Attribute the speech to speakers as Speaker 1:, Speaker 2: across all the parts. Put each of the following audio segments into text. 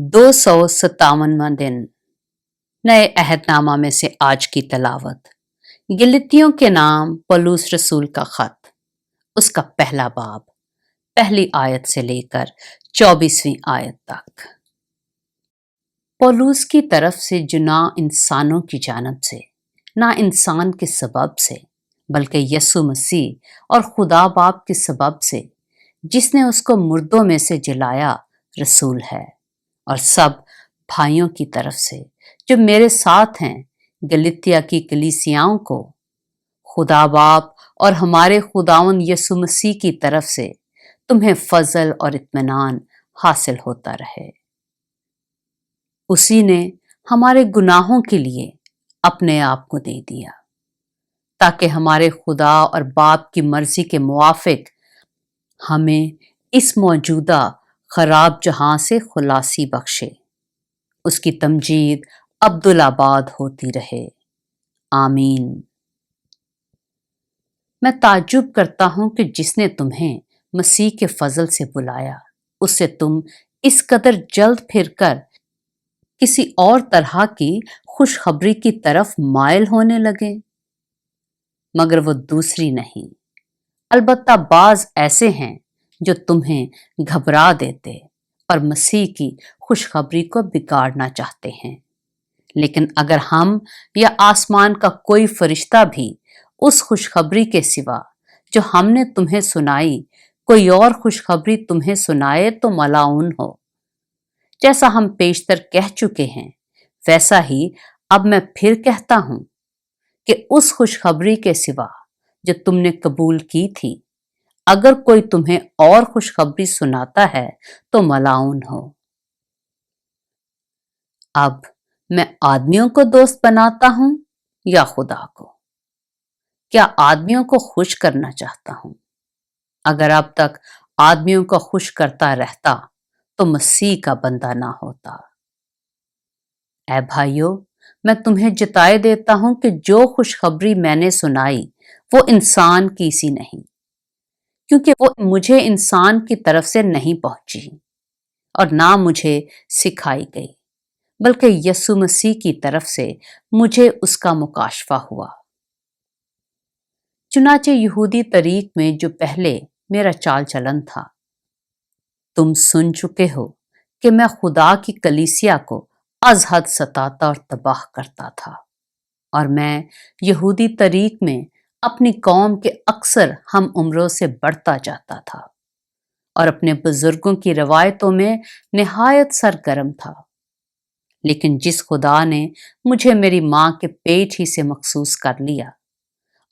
Speaker 1: 257वां दिन। नए अहदनामा में से आज की तलावत गिलतियों के नाम पौलुस रसूल का खत, उसका पहला बाब, पहली आयत से लेकर 24वीं आयत तक। पौलुस की तरफ से जो ना इंसानों की जानब से, ना इंसान के सबब से, बल्कि यीशु मसीह और खुदा बाप के सबब से जिसने उसको मुर्दों में से जिलाया रसूल है, और सब भाइयों की तरफ से जो मेरे साथ हैं गलितिया की कलीसियाओं को, खुदा बाप और हमारे खुदावंद यीशु मसीह की तरफ से तुम्हें फजल और इत्मीनान हासिल होता रहे। उसी ने हमारे गुनाहों के लिए अपने आप को दे दिया ताकि हमारे खुदा और बाप की मर्जी के मुआफिक हमें इस मौजूदा खराब जहां से खुलासी बख्शे। उसकी तमजीद अब्दुल-आबाद होती रहे, आमीन। मैं ताज्जुब करता हूं कि जिसने तुम्हें मसीह के फजल से बुलाया, उससे तुम इस कदर जल्द फिरकर किसी और तरह की खुशखबरी की तरफ मायल होने लगे, मगर वो दूसरी नहीं। अलबत्ता बाज ऐसे हैं जो तुम्हें घबरा देते और मसीह की खुशखबरी को बिगाड़ना चाहते हैं। लेकिन अगर हम या आसमान का कोई फरिश्ता भी उस खुशखबरी के सिवा जो हमने तुम्हें सुनाई कोई और खुशखबरी तुम्हें सुनाए तो मलाउन हो। जैसा हम पेशतर कह चुके हैं, वैसा ही अब मैं फिर कहता हूं कि उस खुशखबरी के सिवा जो तुमने कबूल की थी, अगर कोई तुम्हें और खुशखबरी सुनाता है तो मलाउन हो। अब मैं आदमियों को दोस्त बनाता हूं या खुदा को? क्या आदमियों को खुश करना चाहता हूं? अगर अब तक आदमियों को खुश करता रहता तो मसीह का बंदा ना होता। ऐ भाइयों, मैं तुम्हें जताए देता हूं कि जो खुशखबरी मैंने सुनाई वो इंसान की सी नहीं, क्योंकि वो मुझे इंसान की तरफ से नहीं पहुंची और ना मुझे सिखाई गई, बल्कि यीशु मसीह की तरफ से मुझे उसका मुकाशफा हुआ। चुनाचे यहूदी तरीक में जो पहले मेरा चाल चलन था, तुम सुन चुके हो कि मैं खुदा की कलीसिया को अज हद सताता और तबाह करता था, और मैं यहूदी तरीक में अपनी कौम के अक्सर हम उम्रों से बढ़ता जाता था और अपने बुजुर्गों की रवायतों में निहायत सरगर्म था। लेकिन जिस खुदा ने मुझे मेरी मां के पेट ही से मखसूस कर लिया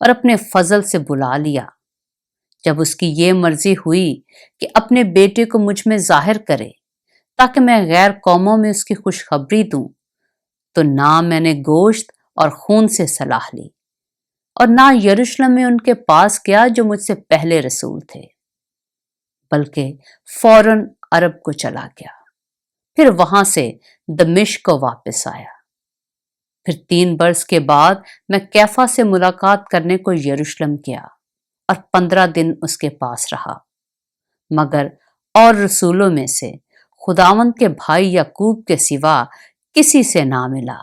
Speaker 1: और अपने फजल से बुला लिया, जब उसकी ये मर्जी हुई कि अपने बेटे को मुझ में जाहिर करे ताकि मैं गैर कौमों में उसकी खुशखबरी दूं, तो ना मैंने गोश्त और खून से सलाह ली और ना यरूशलेम में उनके पास गया जो मुझसे पहले रसूल थे, बल्कि फौरन अरब को चला गया। फिर वहां से दमिश्क को वापस आया। फिर 3 बरस के बाद मैं कैफा से मुलाकात करने को यरूशलेम गया और 15 दिन उसके पास रहा, मगर और रसूलों में से खुदावंद के भाई याकूब के सिवा किसी से ना मिला।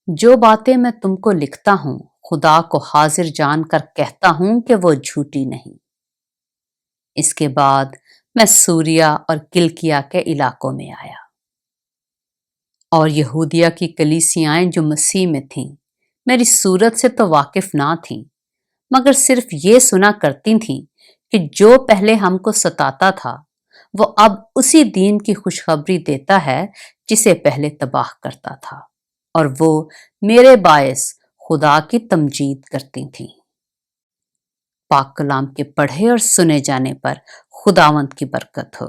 Speaker 1: जो बातें मैं तुमको लिखता हूं, खुदा को हाजिर जानकर कहता हूं कि वो झूठी नहीं। इसके बाद मैं सूरिया और किलकिया के इलाकों में आया, और यहूदिया की कलीसियाएं जो मसीह में थीं, मेरी सूरत से तो वाकिफ ना थीं, मगर सिर्फ ये सुना करती थीं कि जो पहले हमको सताता था वो अब उसी दीन की खुशखबरी देता है जिसे पहले तबाह करता था, और वो मेरे बायस खुदा की तमजीद करती थीं। पाक कलाम के पढ़े और सुने जाने पर खुदावंद की बरकत हो।